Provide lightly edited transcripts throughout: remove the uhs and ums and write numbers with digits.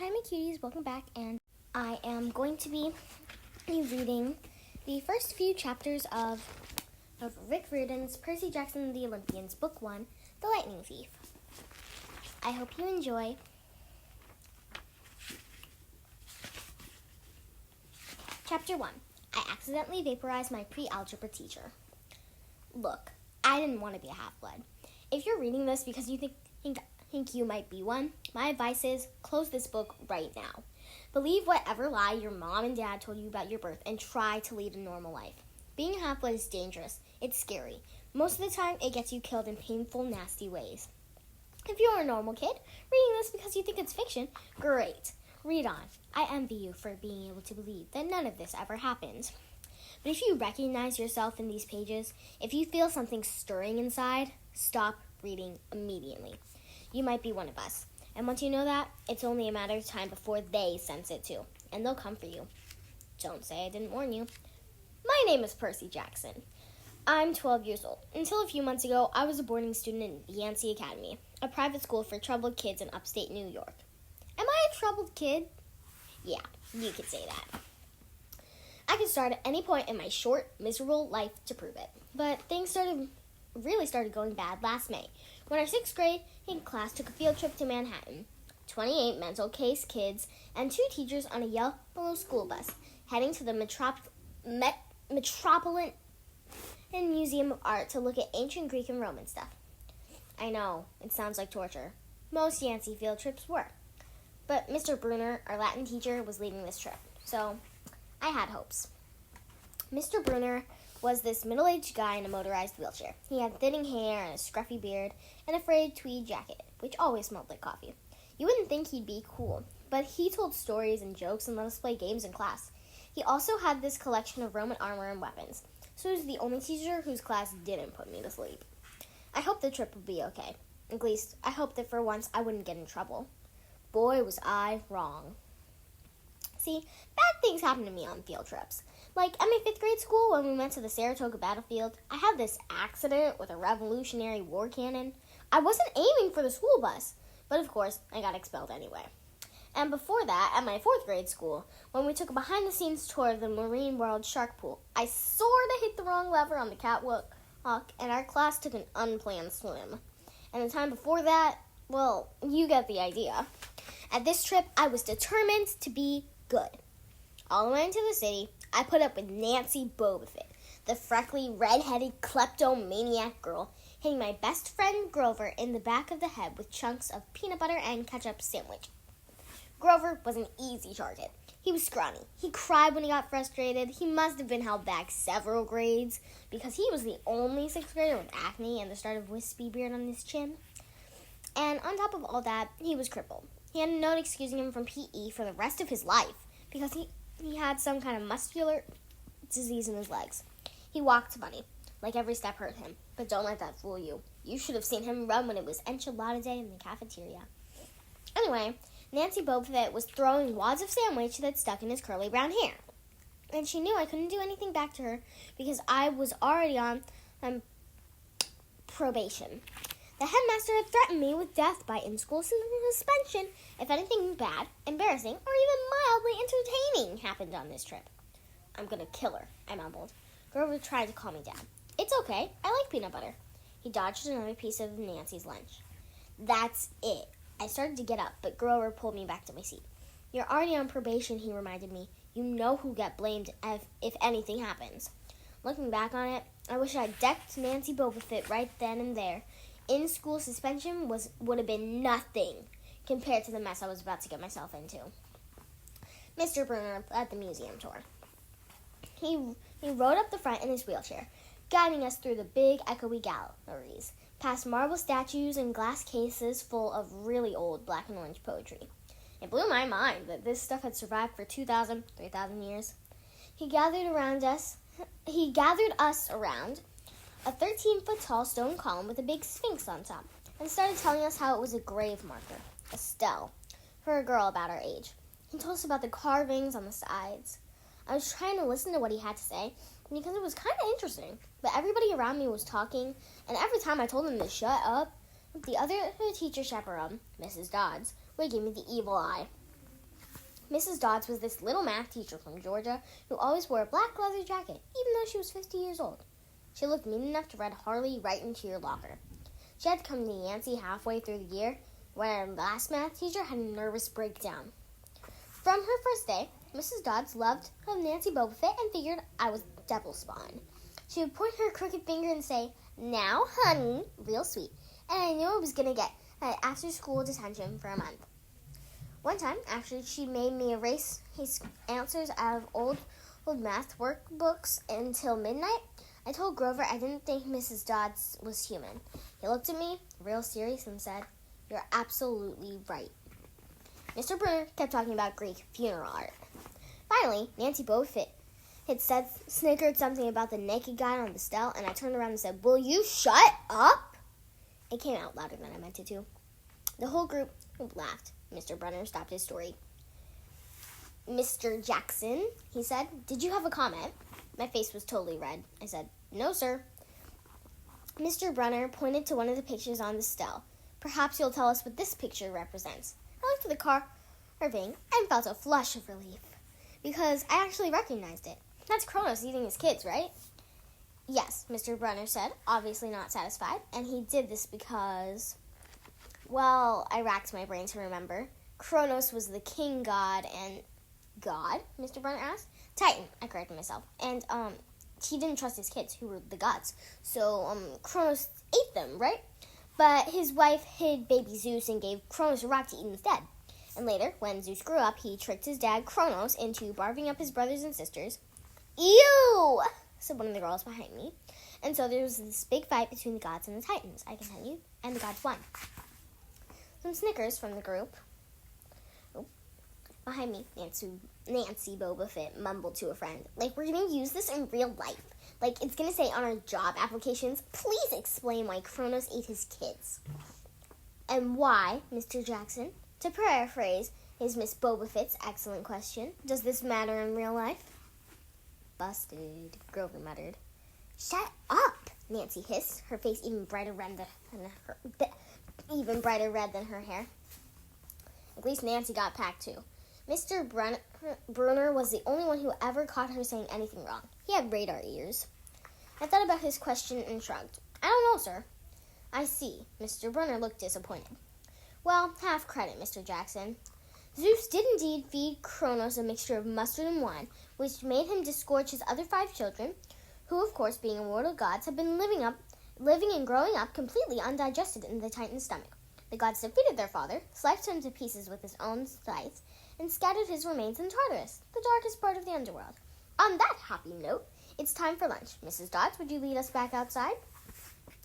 Hi, my cuties. Welcome back, and I am going to be reading the first few chapters of Rick Riordan's Percy Jackson and the Olympians, Book 1, The Lightning Thief. I hope you enjoy. Chapter 1. I accidentally vaporized my pre-algebra teacher. Look, I didn't want to be a half-blood. If you're reading this because you think you might be one, my advice is close this book right now. Believe whatever lie your mom and dad told you about your birth and try to lead a normal life. Being a half-blood is dangerous. It's scary. Most of the time, it gets you killed in painful, nasty ways. If you're a normal kid, reading this because you think it's fiction, great. Read on. I envy you for being able to believe that none of this ever happened. But if you recognize yourself in these pages, if you feel something stirring inside, stop reading immediately. You might be one of us. And once you know that, it's only a matter of time before they sense it too. And they'll come for you. Don't say I didn't warn you. My name is Percy Jackson. I'm 12 years old. Until a few months ago, I was a boarding student in Yancey Academy, a private school for troubled kids in upstate New York. Am I a troubled kid? Yeah, you could say that. I could start at any point in my short, miserable life to prove it. But things really started going bad last May, when our 6th grade class took a field trip to Manhattan. 28 mental case kids and 2 teachers on a yellow school bus, heading to the Metropolitan Museum of Art to look at ancient Greek and Roman stuff. I know, it sounds like torture. Most Yancey field trips were. But Mr. Bruner, our Latin teacher, was leading this trip, so I had hopes. Mr. Bruner was this middle-aged guy in a motorized wheelchair. He had thinning hair and a scruffy beard and a frayed tweed jacket, which always smelled like coffee. You wouldn't think he'd be cool, but he told stories and jokes and let us play games in class. He also had this collection of Roman armor and weapons, so he was the only teacher whose class didn't put me to sleep. I hoped the trip would be okay. At least, I hoped that for once I wouldn't get in trouble. Boy, was I wrong. See, bad things happen to me on field trips. Like at my 5th grade school, when we went to the Saratoga battlefield, I had this accident with a Revolutionary War cannon. I wasn't aiming for the school bus, but of course, I got expelled anyway. And before that, at my 4th grade school, when we took a behind-the-scenes tour of the Marine World Shark Pool, I sorta hit the wrong lever on the catwalk, and our class took an unplanned swim. And the time before that, well, you get the idea. At this trip, I was determined to be good. All the way into the city, I put up with Nancy Bobofit, the freckly, red-headed kleptomaniac girl, hitting my best friend Grover in the back of the head with chunks of peanut butter and ketchup sandwich. Grover was an easy target. He was scrawny. He cried when he got frustrated. He must have been held back several grades because he was the only 6th grader with acne and the start of wispy beard on his chin. And on top of all that, he was crippled. He had a note excusing him from PE for the rest of his life because he had some kind of muscular disease in his legs. He walked funny, like every step hurt him. But don't let that fool you. You should have seen him run when it was enchilada day in the cafeteria. Anyway, Nancy Bobofit was throwing wads of sandwich that stuck in his curly brown hair. And she knew I couldn't do anything back to her because I was already on probation. The headmaster had threatened me with death by in-school suspension if anything bad, embarrassing, or even mildly entertaining happened on this trip. I'm gonna kill her, I mumbled. Grover tried to calm me down. It's okay, I like peanut butter. He dodged another piece of Nancy's lunch. That's it. I started to get up, but Grover pulled me back to my seat. You're already on probation, he reminded me. You know who'll get blamed if anything happens. Looking back on it, I wish I'd decked Nancy Bobofit right then and there. In-school suspension would have been nothing compared to the mess I was about to get myself into. Mr. Bruner led the museum tour. He rode up the front in his wheelchair, guiding us through the big, echoey galleries, past marble statues and glass cases full of really old black and orange poetry. It blew my mind that this stuff had survived for 2,000, 3,000 years. He gathered us around a 13-foot-tall stone column with a big sphinx on top, and started telling us how it was a grave marker, a stele, for a girl about our age. He told us about the carvings on the sides. I was trying to listen to what he had to say, because it was kind of interesting, but everybody around me was talking, and every time I told them to shut up, the other teacher chaperone, Mrs. Dodds, would give me the evil eye. Mrs. Dodds was this little math teacher from Georgia who always wore a black leather jacket, even though she was 50 years old. She looked mean enough to read Harley right into your locker. She had to come to Yancey halfway through the year when our last math teacher had a nervous breakdown. From her first day, Mrs. Dodds loved Nancy Bobofit and figured I was devil spawn. She would point her crooked finger and say, "Now, honey," real sweet, and I knew I was going to get after-school detention for a month. One time, after she made me erase his answers out of old math workbooks until midnight, I told Grover I didn't think Mrs. Dodds was human. He looked at me, real serious, and said, "You're absolutely right." Mr. Brunner kept talking about Greek funeral art. Finally, Nancy Bobofit had snickered something about the naked guy on the stele, and I turned around and said, "Will you shut up?" It came out louder than I meant it to. The whole group laughed. Mr. Brunner stopped his story. "Mr. Jackson," he said, "did you have a comment?" My face was totally red. I said, "No, sir." Mr. Brunner pointed to one of the pictures on the stele. "Perhaps you'll tell us what this picture represents." I looked at the carving and felt a flush of relief, because I actually recognized it. That's Kronos eating his kids, right? "Yes," Mr. Brunner said, obviously not satisfied, and he did this because, well, I racked my brain to remember. Kronos was the king god and... God? Mr. Brunner asked. Titan, I corrected myself. And, he didn't trust his kids, who were the gods. So, Kronos ate them, right? But his wife hid baby Zeus and gave Kronos a rock to eat instead. And later, when Zeus grew up, he tricked his dad, Kronos, into barfing up his brothers and sisters. "Ew!" said one of the girls behind me. And so there was this big fight between the gods and the Titans, I can tell you, and the gods won. Some snickers from the group. Behind me, Nancy Bobofit mumbled to a friend, "Like, we're going to use this in real life. Like, it's going to say on our job applications, please explain why Kronos ate his kids." "And why, Mr. Jackson, to paraphrase is Miss Bobofit's excellent question, does this matter in real life?" "Busted," Grover muttered. "Shut up," Nancy hissed, her face even brighter red than her hair. At least Nancy got packed too. Mr. Brunner was the only one who ever caught her saying anything wrong. He had radar ears. I thought about his question and shrugged. "I don't know, sir." "I see." Mr. Brunner looked disappointed. "Well, half credit, Mr. Jackson. Zeus did indeed feed Kronos a mixture of mustard and wine, which made him disgorge his other 5 children, who, of course, being immortal gods, have been living and growing up completely undigested in the Titan's stomach. The gods defeated their father, sliced him to pieces with his own scythes, and scattered his remains in Tartarus, the darkest part of the underworld. On that happy note, it's time for lunch. Mrs. Dodds, would you lead us back outside?"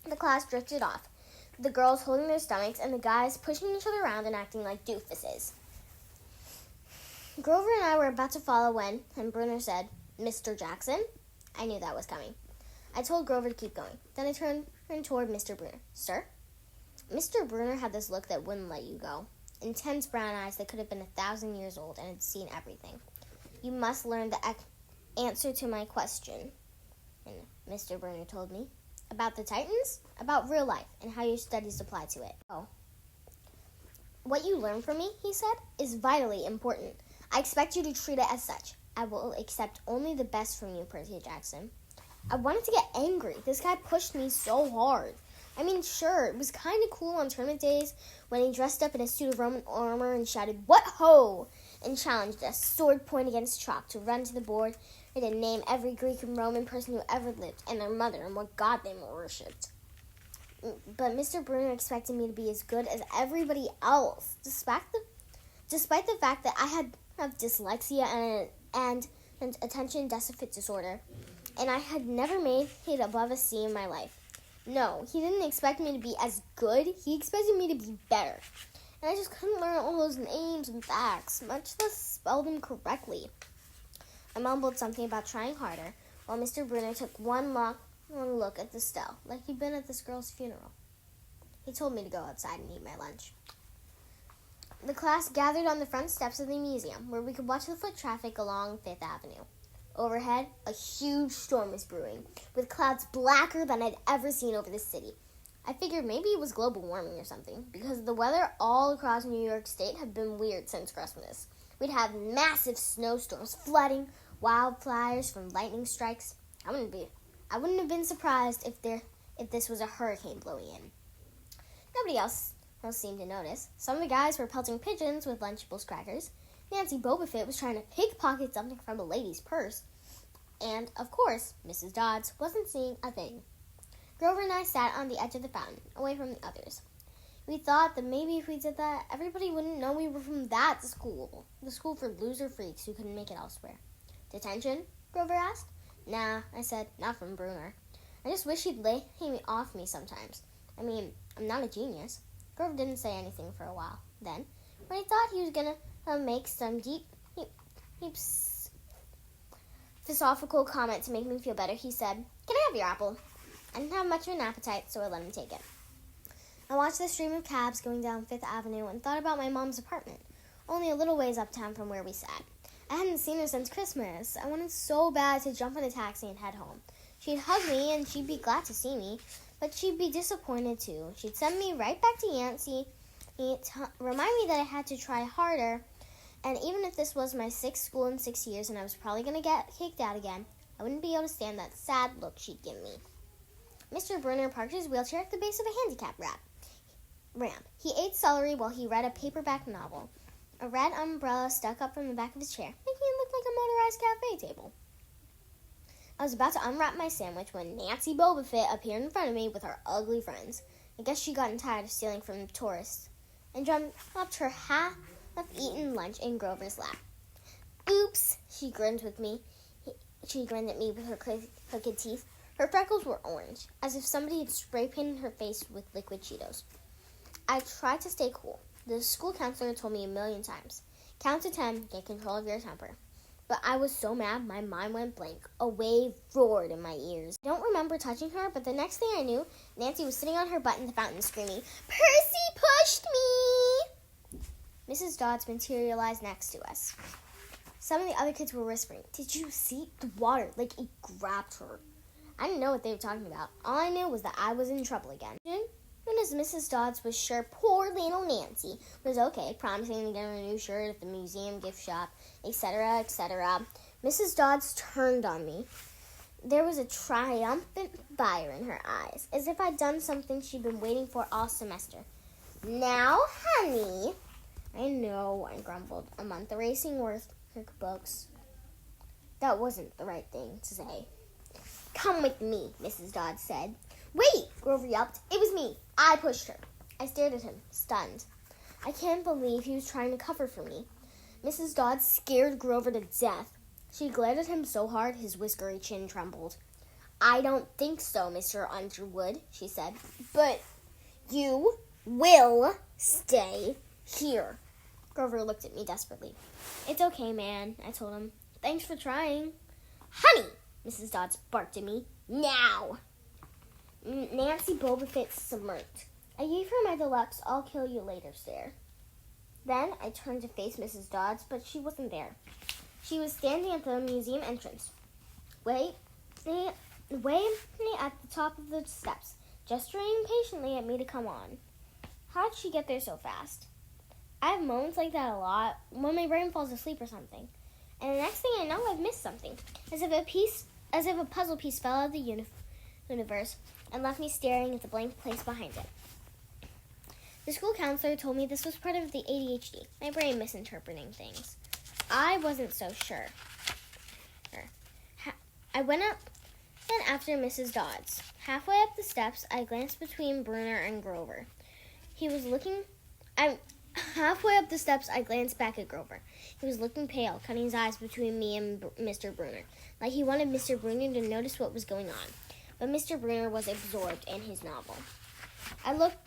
The class drifted off, the girls holding their stomachs and the guys pushing each other around and acting like doofuses. Grover and I were about to follow when Brunner said, "Mr. Jackson?" I knew that was coming. I told Grover to keep going. Then I turned toward Mr. Brunner. "Sir?" Mr. Brunner had this look that wouldn't let you go. Intense brown eyes that could have been 1,000 years old and had seen everything. "You must learn the answer to my question," and Mr. Brunner told me. "About the Titans, about real life, and how your studies apply to it." "Oh. What you learn from me," he said, "is vitally important. I expect you to treat it as such. I will accept only the best from you, Percy Jackson." I wanted to get angry. This guy pushed me so hard. I mean, sure, it was kind of cool on tournament days when he dressed up in a suit of Roman armor and shouted, "What ho!" and challenged us, sword point against chalk, to run to the board and to name every Greek and Roman person who ever lived and their mother and what god they worshipped. But Mr. Brunner expected me to be as good as everybody else, despite the fact that I have dyslexia and attention deficit disorder, and I had never made it above a C in my life. No, he didn't expect me to be as good. He expected me to be better. And I just couldn't learn all those names and facts, much less spell them correctly. I mumbled something about trying harder, while Mr. Brunner took one long look at the stele, like he'd been at this girl's funeral. He told me to go outside and eat my lunch. The class gathered on the front steps of the museum, where we could watch the foot traffic along 5th Avenue. Overhead, a huge storm was brewing, with clouds blacker than I'd ever seen over the city. I figured maybe it was global warming or something, because the weather all across New York State had been weird since Christmas. We'd have massive snowstorms, flooding, wildfires from lightning strikes. I wouldn't have been surprised if this was a hurricane blowing in. Nobody else seemed to notice. Some of the guys were pelting pigeons with Lunchables crackers. Nancy Bobofit was trying to pickpocket something from a lady's purse. And, of course, Mrs. Dodds wasn't seeing a thing. Grover and I sat on the edge of the fountain, away from the others. We thought that maybe if we did that, everybody wouldn't know we were from that school. The school for loser freaks who couldn't make it elsewhere. Detention? Grover asked. Nah, I said, not from Bruner. I just wish he'd lay me off me sometimes. I mean, I'm not a genius. Grover didn't say anything for a while. Then, when he thought he was going to make some deep philosophical comment to make me feel better, he said, "Can I have your apple?" I didn't have much of an appetite, so I let him take it. I watched the stream of cabs going down Fifth Avenue and thought about my mom's apartment, only a little ways uptown from where we sat. I hadn't seen her since Christmas. I wanted so bad to jump in a taxi and head home. She'd hug me and she'd be glad to see me, but she'd be disappointed too. She'd send me right back to Yancey, remind me that I had to try harder, and even if this was my sixth school in 6 years and I was probably going to get kicked out again, I wouldn't be able to stand that sad look she'd give me. Mr. Bruner parked his wheelchair at the base of a handicap ramp. He ate celery while he read a paperback novel. A red umbrella stuck up from the back of his chair, making it look like a motorized cafe table. I was about to unwrap my sandwich when Nancy Bobofit appeared in front of me with her ugly friends. I guess she'd gotten tired of stealing from tourists and dropped her half-eaten lunch in Grover's lap. "Oops," she grinned at me with her crooked teeth. Her freckles were orange, as if somebody had spray-painted her face with liquid Cheetos. I tried to stay cool. The school counselor told me a million times, "Count to 10, get control of your temper." But I was so mad, my mind went blank. A wave roared in my ears. I don't remember touching her, but the next thing I knew, Nancy was sitting on her butt in the fountain screaming, "Percy pushed me!" Mrs. Dodds materialized next to us. Some of the other kids were whispering, "Did you see the water? Like it grabbed her." I didn't know what they were talking about. All I knew was that I was in trouble again. Soon as Mrs. Dodds was sure poor little Nancy was okay, promising to get her a new shirt at the museum gift shop, etc., etc., Mrs. Dodds turned on me. There was a triumphant fire in her eyes, as if I'd done something she'd been waiting for all semester. "Now, honey." "I know," I grumbled. "A month erasing workbooks." That wasn't the right thing to say. "Come with me," Mrs. Dodds said. "Wait," Grover yelped. "It was me. I pushed her." I stared at him, stunned. I can't believe he was trying to cover for me. Mrs. Dodds scared Grover to death. She glared at him so hard his whiskery chin trembled. "I don't think so, Mr. Underwood," she said. "But you will stay here." Grover looked at me desperately. "It's okay, man," I told him. "Thanks for trying." "Honey!" Mrs. Dodds barked at me. "Now!" Nancy Bobofit smirked. I gave her my deluxe "I'll kill you later" stare. Then I turned to face Mrs. Dodds, but she wasn't there. She was standing at the museum entrance, way at the top of the steps, gesturing patiently at me to come on. How did she get there so fast? I have moments like that a lot, when my brain falls asleep or something. And the next thing I know, I've missed something, as if a puzzle piece fell out of the universe and left me staring at the blank place behind it. The school counselor told me this was part of the ADHD, my brain misinterpreting things. I wasn't so sure. I went up then after Mrs. Dodds. Halfway up the steps, I glanced between Bruner and Grover. Halfway up the steps, I glanced back at Grover. He was looking pale, cutting his eyes between me and Mr. Bruner, like he wanted Mr. Bruner to notice what was going on. But Mr. Bruner was absorbed in his novel. I looked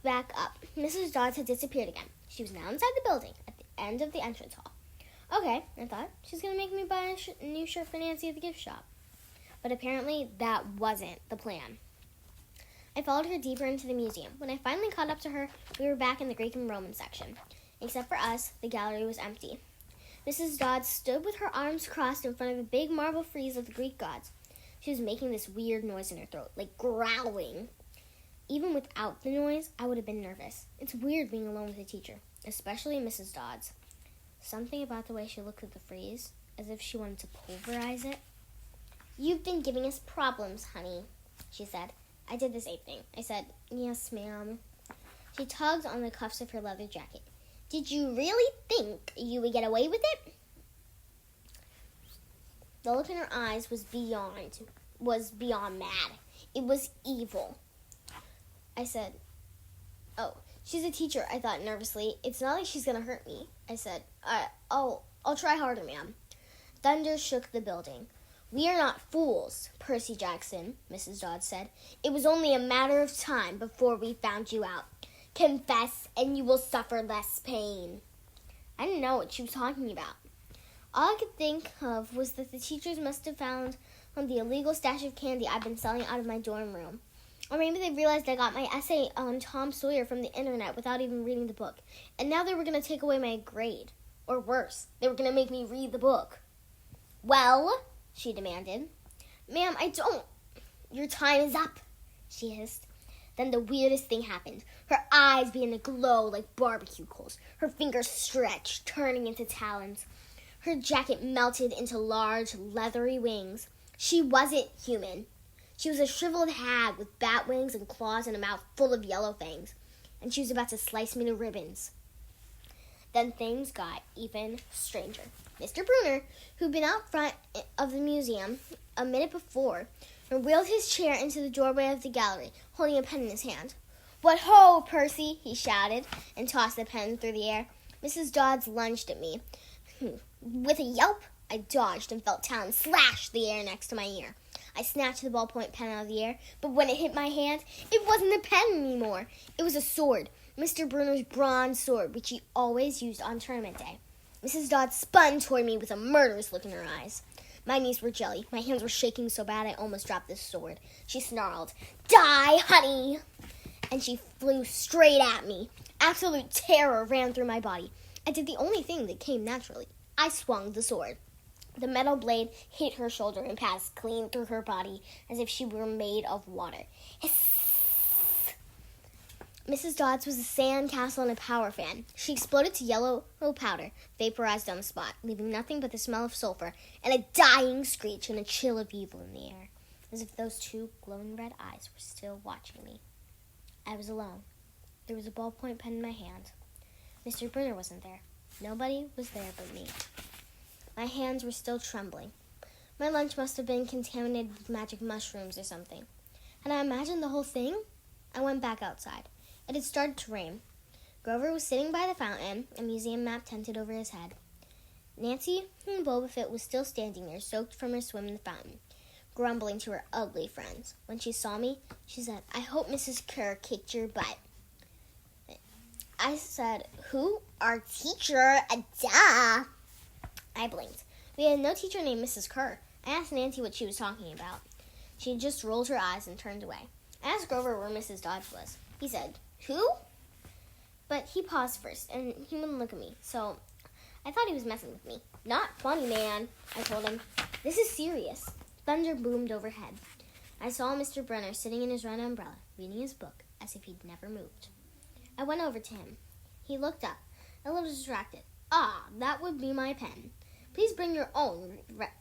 back up. Mrs. Dodds had disappeared again. She was now inside the building, at the end of the entrance hall. Okay, I thought, she's going to make me buy a new shirt for Nancy at the gift shop. But apparently, that wasn't the plan. I followed her deeper into the museum. When I finally caught up to her, we were back in the Greek and Roman section. Except for us, the gallery was empty. Mrs. Dodds stood with her arms crossed in front of a big marble frieze of the Greek gods. She was making this weird noise in her throat, like growling. Even without the noise, I would have been nervous. It's weird being alone with a teacher, especially Mrs. Dodds. Something about the way she looked at the frieze, as if she wanted to pulverize it. "You've been giving us problems, honey," she said. I did the same thing. I said, "Yes, ma'am." She tugged on the cuffs of her leather jacket. "Did you really think you would get away with it?" The look in her eyes was beyond mad. It was evil. I said, "Oh, she's a teacher," I thought nervously. "It's not like she's going to hurt me." I said, I'll try harder, ma'am." Thunder shook the building. "We are not fools, Percy Jackson," Mrs. Dodds said. "It was only a matter of time before we found you out. Confess, and you will suffer less pain." I didn't know what she was talking about. All I could think of was that the teachers must have found the illegal stash of candy I'd been selling out of my dorm room. Or maybe they realized I got my essay on Tom Sawyer from the internet without even reading the book. And now they were going to take away my grade. Or worse, they were going to make me read the book. "Well?" she demanded. "Ma'am, I don't." "Your time is up," she hissed. Then the weirdest thing happened. Her eyes began to glow like barbecue coals. Her fingers stretched, turning into talons. Her jacket melted into large, leathery wings. She wasn't human. She was a shriveled hag with bat wings and claws and a mouth full of yellow fangs. And she was about to slice me to ribbons. Then things got even stranger. Mr. Bruner, who'd been out front of the museum a minute before, wheeled his chair into the doorway of the gallery, holding a pen in his hand. "What ho, Percy!" he shouted, and tossed the pen through the air. Mrs. Dodds lunged at me. With a yelp, I dodged and felt talons slash the air next to my ear. I snatched the ballpoint pen out of the air, but when it hit my hand, it wasn't a pen anymore. It was a sword, Mr. Bruner's bronze sword, which he always used on tournament day. Mrs. Dodds spun toward me with a murderous look in her eyes. My knees were jelly. My hands were shaking so bad I almost dropped the sword. She snarled, "Die, honey!" And she flew straight at me. Absolute terror ran through my body. I did the only thing that came naturally. I swung the sword. The metal blade hit her shoulder and passed clean through her body as if she were made of water. Hiss! Mrs. Dodds was a sand castle and a power fan. She exploded to yellow powder, vaporized on the spot, leaving nothing but the smell of sulfur and a dying screech and a chill of evil in the air, as if those two glowing red eyes were still watching me. I was alone. There was a ballpoint pen in my hand. Mr. Bruner wasn't there. Nobody was there but me. My hands were still trembling. My lunch must have been contaminated with magic mushrooms or something. Had I imagined the whole thing? I went back outside. It had started to rain. Grover was sitting by the fountain, a museum map tented over his head. Nancy Boba Fett was still standing there, soaked from her swim in the fountain, grumbling to her ugly friends. When she saw me, she said, "I hope Mrs. Kerr kicked your butt." I said, "Who? Our teacher? Duh!" I blinked. We had no teacher named Mrs. Kerr. I asked Nancy what she was talking about. She just rolled her eyes and turned away. I asked Grover where Mrs. Dodds was. He said, "Who?" But he paused first, and he wouldn't look at me, so I thought he was messing with me. "Not funny, man," I told him. "This is serious." Thunder boomed overhead. I saw Mr. Brunner sitting in his red umbrella, reading his book, as if he'd never moved. I went over to him. He looked up, a little distracted. "Ah, that would be my pen. Please bring your own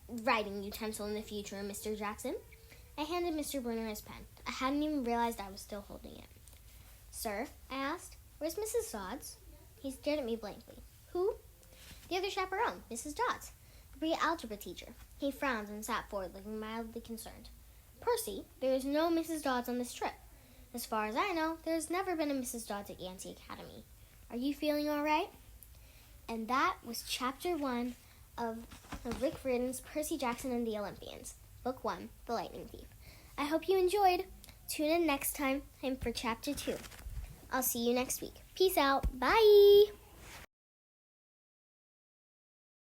writing utensil in the future, Mr. Jackson." I handed Mr. Brunner his pen. I hadn't even realized I was still holding it. "Sir," I asked, "where's Mrs. Dodds?" He stared at me blankly. "Who?" "The other chaperone, Mrs. Dodds, the pre-algebra teacher." He frowned and sat forward, looking mildly concerned. "Percy, there is no Mrs. Dodds on this trip. As far as I know, there has never been a Mrs. Dodds at Yancey Academy. Are you feeling all right?" And that was Chapter 1 of Rick Riordan's Percy Jackson and the Olympians, Book 1, The Lightning Thief. I hope you enjoyed. Tune in next time for Chapter 2. I'll see you next week. Peace out. Bye.